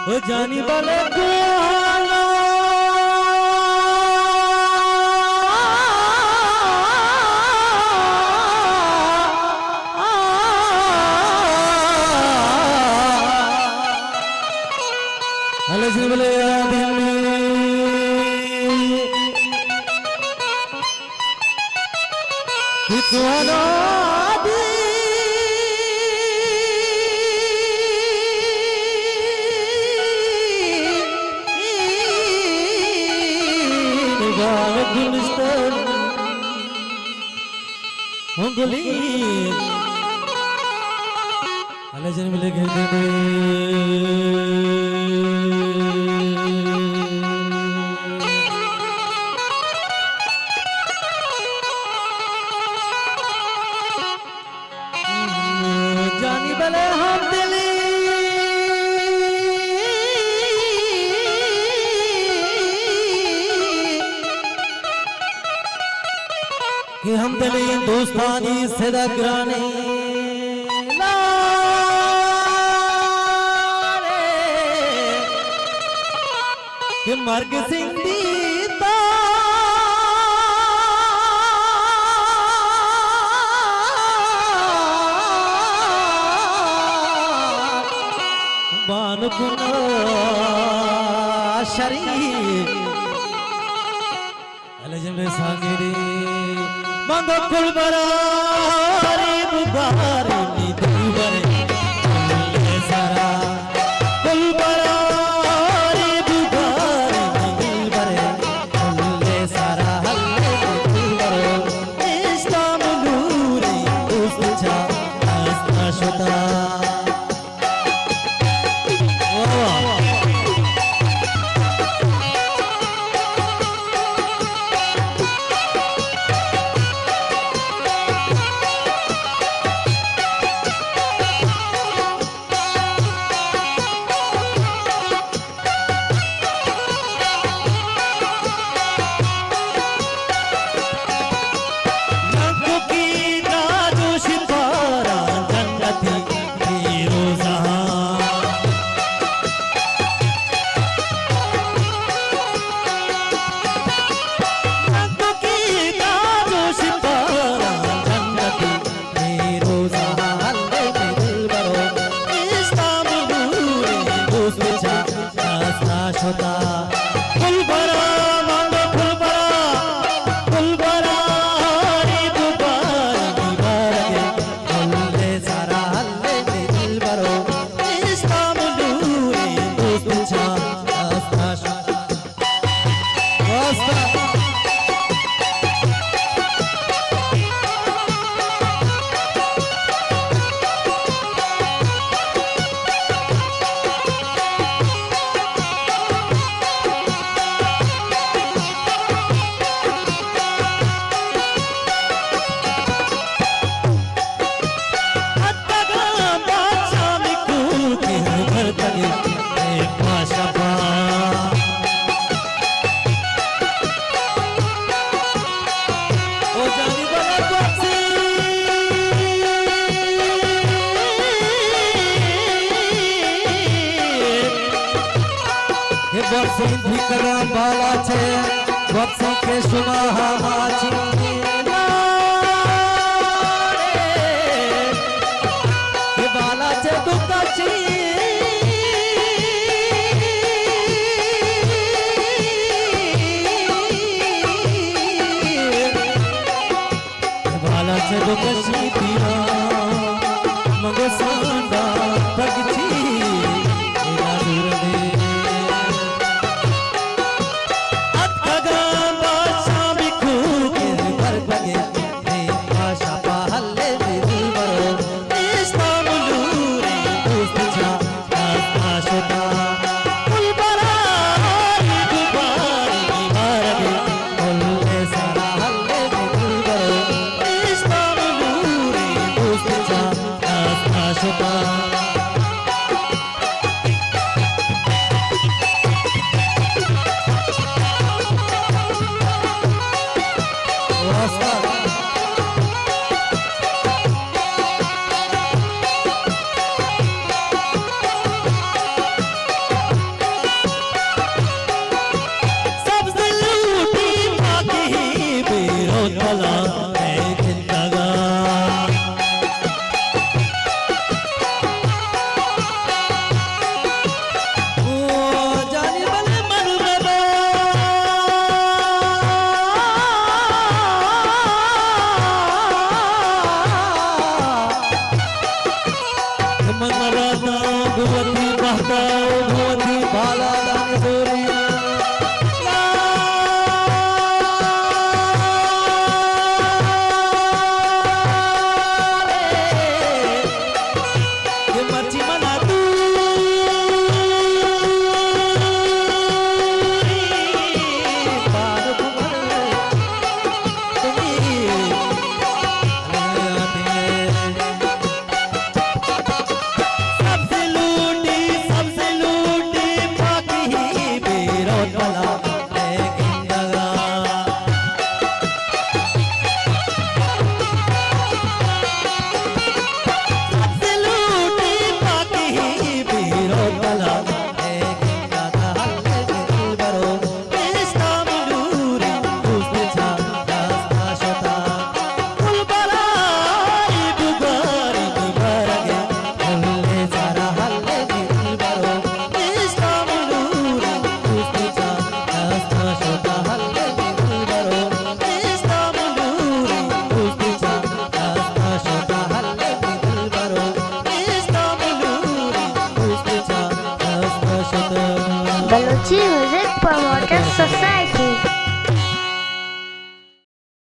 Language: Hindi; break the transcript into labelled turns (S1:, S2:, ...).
S1: ओ जानी वाले गुहाना हले से बोले Gohana Unguli, ala jane mile ghirde जानी bale hum dili कि हम दिले दोस्तानी सदा गिराने कि मर्ग सिंह दीता बान गुना शरीफ अलजमे सांगेरे Mando kulbarari bubari ni dubare kulle sara kulbarari bubari ni dubare kulle sara halle dubare Islam nuri uscha asna shota बाला छे वक्त के सुमाहाची के बाला छे दुकाची बाला छे दुकाची दिया मगे सांडा पगची ना दूर दे मनराता भगवती बहता भगवती बाला दानेश्वरिया
S2: Balochi Music Promoter Society.